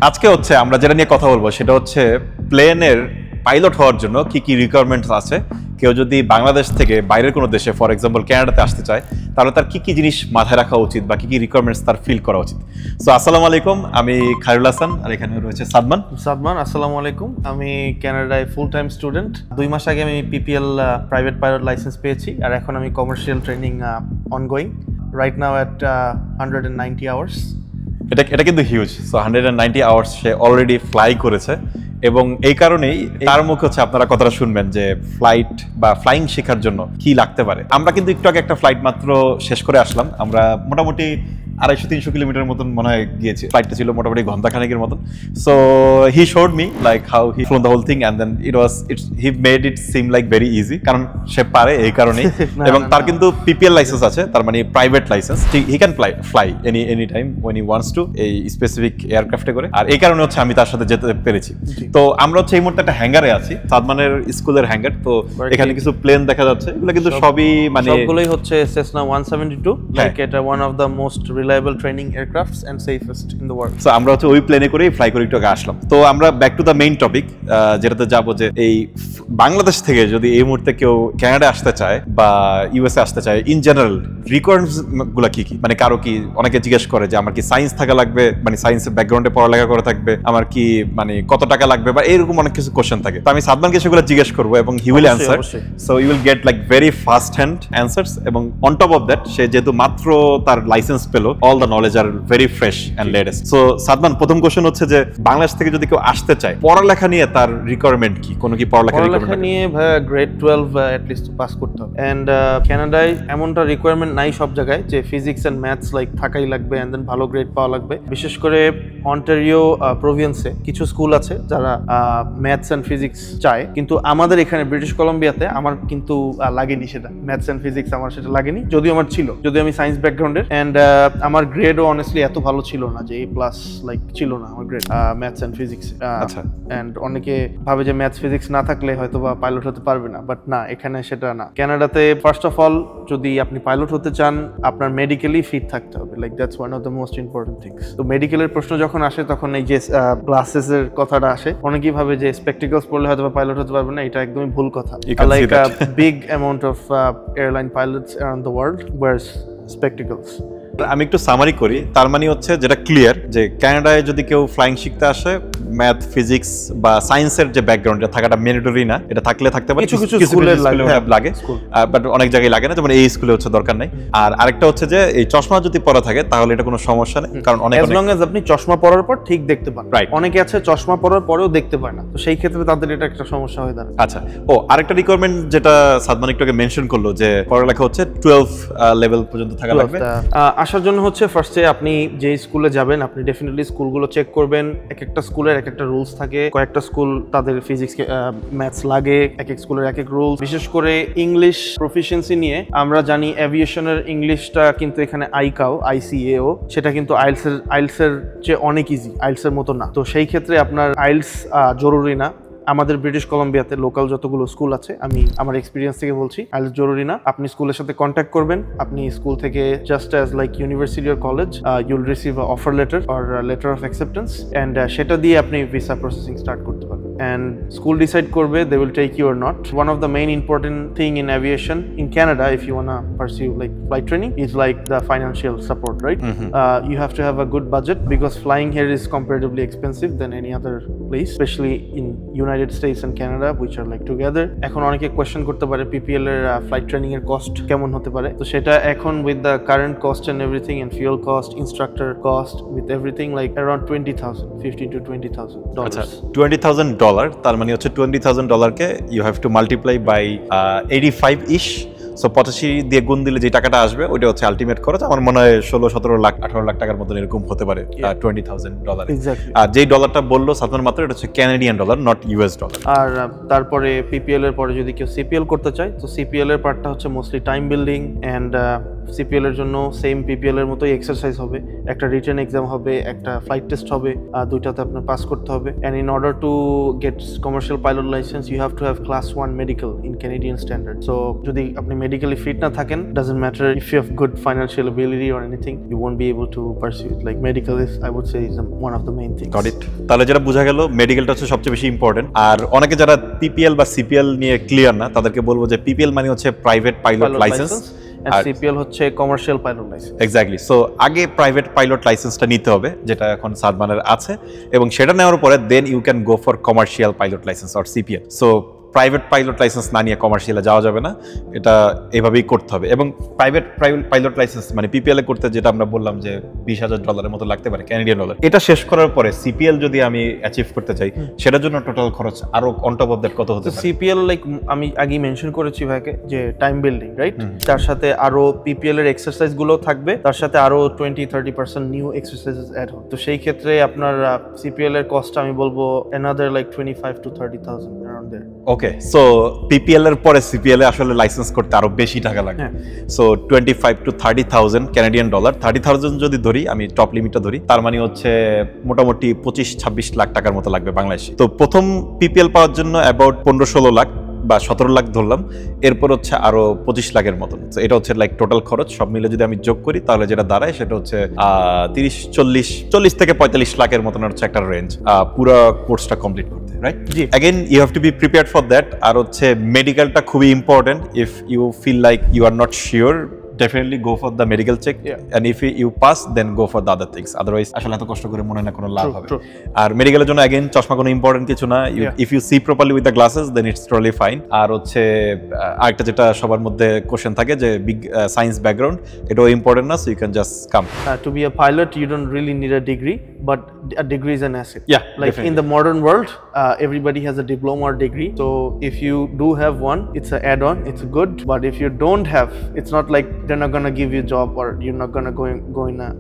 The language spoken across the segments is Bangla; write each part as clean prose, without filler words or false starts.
আজকে হচ্ছে আমরা যেটা নিয়ে কথা বলবো সেটা হচ্ছে প্লেনের পাইলট হওয়ার জন্য কি কি রিকোয়ারমেন্টস আছে। কেউ যদি বাংলাদেশ থেকে বাইরের কোনো দেশে ফর এক্সাম্পল কানাডাতে আসতে চায় তাহলে তার কি কি জিনিস মাথায় রাখা উচিত বা কি কি রিকোয়ারমেন্টস তার ফিল করা উচিত। সো আসসালামু আলাইকুম, আমি খায়রুল হাসান আর এখানে রয়েছে সাদমান। আসসালামু আলাইকুম, আমি কানাডায় ফুল টাইম স্টুডেন্ট। 2 মাস আগে আমি পিপিএল প্রাইভেট পাইলট লাইসেন্স পেয়েছি আর এখন আমি commercial training ongoing right now at 190 hours. এটা কিন্তু হিউজ। সো 190 আওয়ার্স সে অলরেডি ফ্লাই করেছে এবং এই কারণেই তার মুখে হচ্ছে আপনারা কথাটা শুনবেন যে ফ্লাইট বা ফ্লাইং শেখার জন্য কি লাগতে পারে। আমরা কিন্তু একটু আগে একটা ফ্লাইট মাত্র শেষ করে আসলাম। আমরা মোটামুটি 250-300 কিলোমিটার মতন মনে হয় গিয়েছি। ফ্লাইটটা ছিল মোটামুটি ঘন্টাখানেকের মতন। So he showed me like how he flown the whole thing and then he made it seem like very easy, কারণ সে পারে এই কারণেই। এবং তার কিন্তু পিপিএল লাইসেন্স আছে, তার মানে private licence. He can fly any time when he wants to, এই স্পেসিফিক এয়ারক্রাফটে করে। আর এই কারণে হচ্ছে আমি তার সাথে যেতে পেরেছি। তো আমরা হচ্ছে এই মুহূর্তে একটা হ্যাঙ্গারে আছি, সাদমানের স্কুলের হ্যাঙ্গার। তো এখানে কিছু প্লেন দেখা যাচ্ছে, এগুলো কিন্তু সবই মানে সবগুলোই হচ্ছে সেসনা 172, লাইক এটা one of the most reliable training aircrafts and safest in the world. So আমরা হচ্ছে ওই প্লেনে করেই ফ্লাই করে একটু আগে আসলাম। তো আমরা back to the main topic, যেটাতে যাবো যে এই বাংলাদেশ থেকে যদি এই মুহূর্তে কেউ কানাডা আসতে চায় বা ইউএসএ আসতে চায়, ইন জেনারেল রিকোয়ারমেন্টস গুলা কি কি, মানে কারো কি অনেকে জিজ্ঞেস করে যে আমার কি সায়েন্স থাকা লাগবে, মানে সায়েন্সের ব্যাকগ্রাউন্ডে পড়ালেখা করে থাকবে, আমার কি মানে কত টাকা লাগবে বা এরকম অনেক কিছু কোশ্চেন থাকে। তো আমি সাদমানকে সেগুলো জিজ্ঞেস করবো এবং he will answer. So you will get like very first hand answers. এবং অন টপ অফ দ্যাট সে যেহেতু মাত্র তার লাইসেন্স পেলো, all the knowledge are very fresh and latest. So Sadman, প্রথম কোশ্চেন হচ্ছে যে বাংলাদেশ থেকে যদি কেউ আসতে চায়, পড়ালেখা নিয়ে তার রিকোয়ারমেন্ট কি? কোনো কি পড়ালেখা নিয়ে গ্রেড 12 এট লিস্ট পাস করতে হবে। এন্ড কানাডায় এমনটা রিকোয়ারমেন্ট নাই সব জায়গায় যে ফিজিক্স এন্ড ম্যাথস লাইক থাকাই লাগবে এন্ড দেন ভালো গ্রেড পাওয়া লাগবে। বিশেষ করে অন্টারিও প্রভিন্সে কিছু স্কুল আছে যারা ম্যাথস এন্ড ফিজিক্স চায়, কিন্তু আমাদের এখানে ব্রিটিশ কলম্বিয়াতে আমার কিন্তু লাগেনি সেটা। ম্যাথস এন্ড ফিজিক্স আমার সেটা লাগেনি, যদিও আমার ছিল, যদিও আমি সায়েন্স ব্যাকগ্রাউন্ডের। এন্ড আমার গ্রেডও অনেস্টলি এত ভালো ছিল না, যে A+ লাইক ছিল না আমার গ্রেড ম্যাথস এন্ড ফিজিক্স। আচ্ছা। এন্ড অনেকে ভাবে যে ম্যাথস ফিজিক্স না থাকলে হয়তো বা পাইলট হতে পারবে না, বাট না, এখানে সেটা না। কানাডাতে ফার্স্ট অফ অল যদি আপনি পাইলট হতে চান আপনার মেডিকেলি ফিট থাকতে হবে, like that's one of the most important things. তো মেডিকেলের প্রশ্ন যখন আসে তখন এই যে গ্লাসেসের কথাটা আসে। অনেকেই ভাবে যে স্পেকটিকলস পরলে হয়তো বা পাইলট হতে পারবে না, এটা একদমই ভুল কথা। Like big amount of airline pilots around the world wears spectacles. আমি একটু সামারি করি। তার মানে হচ্ছে যেটা ক্লিয়ার যে কানাডায় যদি কেউ ফ্লাইং শিখতে আসে, ম্যাথ ফিজিক্স বা সায়েন্সের যে ব্যাকগ্রাউন্ড থাকাটা ম্যান্ডেটরি না, এটা থাকলে থাকতে পারে। কিছু স্কুলে লাগে, বাট অনেক জায়গায় লাগে না, যেমন এই স্কুলে হচ্ছে দরকার নাই। আর আরেকটা হচ্ছে যে এই চশমা যদি পরা থাকে তাহলে এটা কোনো সমস্যা নেই, কারণ অনেক as long as আপনি চশমা পরার পর ঠিক দেখতে পান। রাইট। অনেকে আছে চশমা পরার পরেও দেখতে পায় না, তো সেই ক্ষেত্রে তাদের এটা একটা সমস্যা হয়ে দাঁড়ায়। আচ্ছা, ও আরেকটা রিকোয়ারমেন্ট যেটা সাদমান একটু আগে মেনশন করলো যে পড়ালেখা হচ্ছে 12 লেভেল পর্যন্ত থাকা লাগবে। আসার জন্য হচ্ছে ফার্স্টে আপনি যে স্কুলে যাবেন আপনি ডেফিনেটলি স্কুলগুলো চেক করবেন। এক একটা স্কুলের এক একটা রুলস থাকে। কয়েকটা স্কুল তাদের ফিজিক্স ম্যাথস লাগে, এক এক স্কুলের এক এক রুলস। বিশেষ করে ইংলিশ প্রফিসিয়েন্সি নিয়ে আমরা জানি এভিয়েশনের ইংলিশটা কিন্তু এখানে ICAO, সেটা কিন্তু আইলসের চেয়ে অনেক ইজি, আইলসের মতো না। তো সেই ক্ষেত্রে আপনার আইলস জরুরি না। আমাদের ব্রিটিশ কলম্বিয়াতে লোকাল যতগুলো স্কুল আছে, আমি আমার এক্সপিরিয়েন্স থেকে বলছি, আইএলটিএস জরুরি না। আপনি স্কুলের সাথে কন্ট্যাক্ট করবেন, আপনি স্কুল থেকে just as like university or college you'll receive offer letter or letter of acceptance, and সেটা দিয়ে আপনি ভিসা প্রসেসিং স্টার্ট করতে পারবেন। And school decide করবে they will take you or not. One of the main important thing in aviation in Canada, if you wanna pursue like flight training, is like the financial support, right? You have to have a good budget because flying here is comparatively expensive than any other place, especially in United States and Canada, which are like together. এখন অনেকে কোয়েশ্চেন করতে পারে PPL এর ফ্লাইট ট্রেনিং এর কস্ট কেমন হতে পারে। তো সেটা এখন with the current cost and everything and fuel cost, instructor cost, with everything like around $20,000, $15,000 to $20,000. আচ্ছা, $20,000, তার মানে হচ্ছে $20,000 you have to multiply by 85 ish. So 85 দিয়ে গুণ দিলে যে টাকাটা আসবে ওইটা হচ্ছে আলটিমেট খরচ। আমার মনে হয় 16-17 লাখ 18 লাখ টাকার মতন এরকম হতে পারে $20,000। আর যেই ডলারটা বললো সাদমান মাত্র, এটা হচ্ছে Canadian dollar, not US dollar. আর তারপরে পিপিএল এর পরে যদি কেউ সিপিএল করতে চায়, তো সিপিএল এর পার্টটা হচ্ছে mostly time building and CPL এর জন্য সেম পিপিএল এর মতোই এক্সারসাইজ হবে, একটা রিটেন এক্সাম হবে, একটা ফ্লাইট টেস্ট হবে, দুইটাতে আপনার পাস করতে হবে। And in order to get commercial pilot licence you have to have class 1 medical in Canadian standard. So যদি আপনি medically fit না থাকেন, doesn't matter if you have good financial ability or anything, you won't be able to pursue it. Like medical is, I would say, is one of the main things. Got it. তাহলে যেটা বোঝা গেল মেডিকেলটা হচ্ছে সবচেয়ে বেশি ইম্পর্টেন্ট। আর অনেকে যারা পিপিএল বা সিপিএল নিয়ে ক্লিয়ার না তাদেরকে বলবো যে পিপিএল মানে হচ্ছে private pilot licence, and CPL হচ্ছে commercial pilot licence. Exactly. So আগে প্রাইভেট পাইলট লাইসেন্সটা নিতে হবে, যেটা এখন সাদমানের আছে, এবং সেটা নেওয়ার পরে then you can go for commercial pilot licence or CPL. So private pilot licence না নিয়ে কমার্শিয়ালে যাওয়া যাবে না, এটা এভাবেই করতে হবে। এবং প্রাইভেট পাইলট লাইসেন্স মানে পিপিএল এ করতে যেটা আমরা বললাম যে $20,000 মতো লাগতে পারে ক্যানাডিয়ান ডলার, এটা শেষ করার পরে সিপিএল যদি আমি অ্যাচিভ করতে চাই সেটার জন্য টোটাল খরচ আরো অন টপ অফ দ্যাট কত হতে পারে? সিপিএল লাইক আমি আগে মেনশন করেছি ভাইকে যে টাইম বিল্ডিং, রাইট? তার সাথে আরো পিপিএল এর এক্সারসাইজ গুলো থাকবে, তার সাথে আরো 20-30% নিউ এক্সারসাইজেস অ্যাড হবে। তো সেই ক্ষেত্রে আপনার সিপিএল এর কস্ট আমি বলবো another like 25,000 to 30,000 around there. Okay, so PPL এর পরে সিপিএল এ আসলে লাইসেন্স করতে আরো বেশি টাকা লাগে। সো 25,000 to 30,000 ক্যানাডিয়ান ডলার, 30,000 যদি ধরি, আমি টপ লিমিটটা ধরি, তার মানে হচ্ছে মোটামুটি 25-26 লাখ টাকার মতো লাগবে বাংলাদেশে। তো প্রথম পিপিএল পাওয়ার জন্য অ্যাবাউট 15-16 লাখ বা 17 লাখ ধরলাম, এরপর হচ্ছে আরো 25 লাখের মতন। এটা হচ্ছে লাইক টোটাল খরচ সব মিলে যদি আমি যোগ করি তাহলে যেটা দাঁড়ায় সেটা হচ্ছে 30-40 থেকে 45 লাখের মতন হচ্ছে একটা রেঞ্জ পুরো কোর্সটা কমপ্লিট করতে, রাইট? জি। Again you have to be prepared for that. আর হচ্ছে মেডিকেলটা খুবই important. If you feel like you are not sure, definitely go for the medical check, and if you pass then go for the other things, otherwise আসলে এত কষ্ট করে মনে না কোনো লাভ হবে। আর মেডিকেলের জন্য अगेन চশমা কোনো ইম্পর্টেন্ট কিছু না, if you see properly with the glasses then it's totally fine। আর হচ্ছে আরেকটা যেটা সবার মধ্যে কোশ্চেন থাকে যে বিগ সায়েন্স ব্যাকগ্রাউন্ড, এটাও ইম্পর্টেন্ট না, so you can just come to be a pilot you don't really need a degree, but a degree is an asset. Yeah, like definitely. in the modern world everybody has a diploma or degree, so if you do have one it's an add-on, it's good, but if you don't have, it's not like they're not gonna give you a job or you're not gonna go in a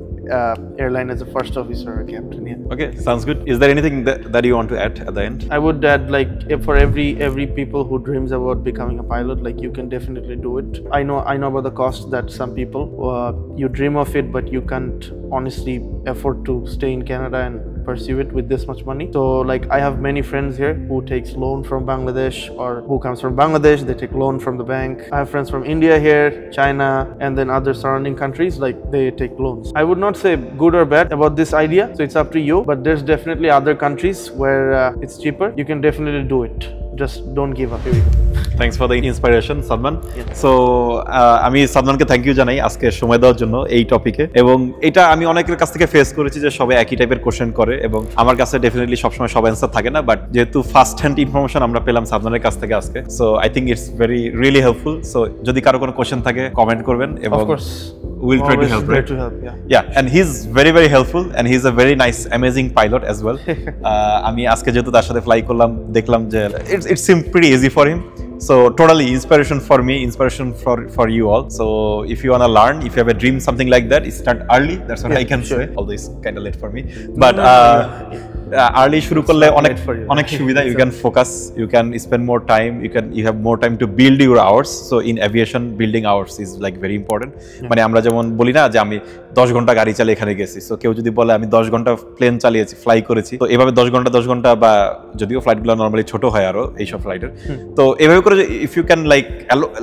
airline as a first officer or captain. Yeah. Okay, sounds good. Is there anything that you want to add at the end? I would add, like, if for every people who dreams about becoming a pilot, like, you can definitely do it. I know about the cost that some people you dream of it, but you can't honestly afford to stay in Canada and pursue it with this much money. So like I have many friends here who takes loan from Bangladesh, or who comes from Bangladesh, they take loan from the bank. I have friends from India here, China, and then other surrounding countries, like they take loans. I would not say good or bad about this idea, so it's up to you, but there's definitely other countries where it's cheaper. You can definitely do it. Just don't give up. Here we go. Thanks for the inspiration, Sadman. So আমি সাদমানকে থ্যাংক ইউ জানাই আজকে সময় দেওয়ার জন্য এই টপিকে। এবং এটা আমি অনেকের কাছ থেকে ফেস করেছি যে সবাই একই টাইপের কোশ্চেন করে, এবং আমার কাছে ডেফিনেটলি সবসময় সব অ্যান্সার থাকে না, বাট যেহেতু ফার্স্ট হ্যান্ড ইনফরমেশন আমরা পেলাম সাদমানের কাছ থেকে আজকে, so I think it's very really helpful. So যদি কারো কোনো কোশ্চেন থাকে কমেন্ট করবেন, এবং Of course, we'll try to help, Always right? to help, yeah. Yeah, and he's very helpful, and he's a very nice amazing pilot as well. আমি আজকে যেহেতু তার সাথে ফ্লাই করলাম, দেখলাম যে it seemed pretty easy for him. So totally inspiration for me, inspiration for you all. So if you want to learn, if you have a dream, something like that, start early. That's what I can say. Although it's kind of late for me, but early শুরু করলে অনেক সুবিধা। You can focus, you can spend more time, you have more time to build your hours. So in aviation, building hours is like very important. মানে আমরা যেমন বলি না যে আমি 10 ঘন্টা গাড়ি চালিয়ে এখানে গেছি, সো কেউ যদি বলে আমি 10 ঘন্টা প্লেন চালিয়েছি, ফ্লাই করেছি, তো এভাবে 10 ঘন্টা বা যদিও ফ্লাইটগুলো নরমালি ছোট হয় আরো এইসব ফ্লাইটের, তো এভাবে করে if you can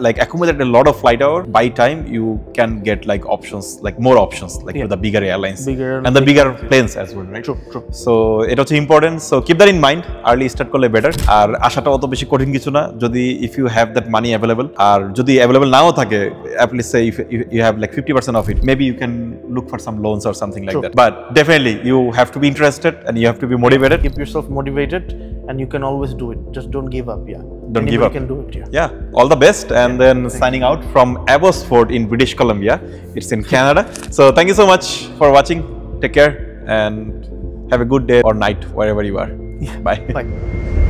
like accumulate a lot of flight hour by time, you can get like options, like more options, like for the bigger airlines and the bigger planes as well, right? True. So এটা হচ্ছে important. So keep that in mind, early start করলে বেটার। আর আশাটা অত বেশি কঠিন কিছু না, যদি if you have that money available. আর যদি অ্যাভেলেবল নাও থাকে, at least say if you have like 50% of it, maybe you can look for some loans or something like that. But definitely you have to be interested and you have to be motivated. Keep yourself motivated, and you can always do it. Just don't give up. Yeah, Don't give up. You can do it. Yeah, all the best. And then signing out from Abbotsford in British Columbia. It's in Canada. So thank you so much for watching. Take care and have a good day or night wherever you are. Yeah. Bye. Bye.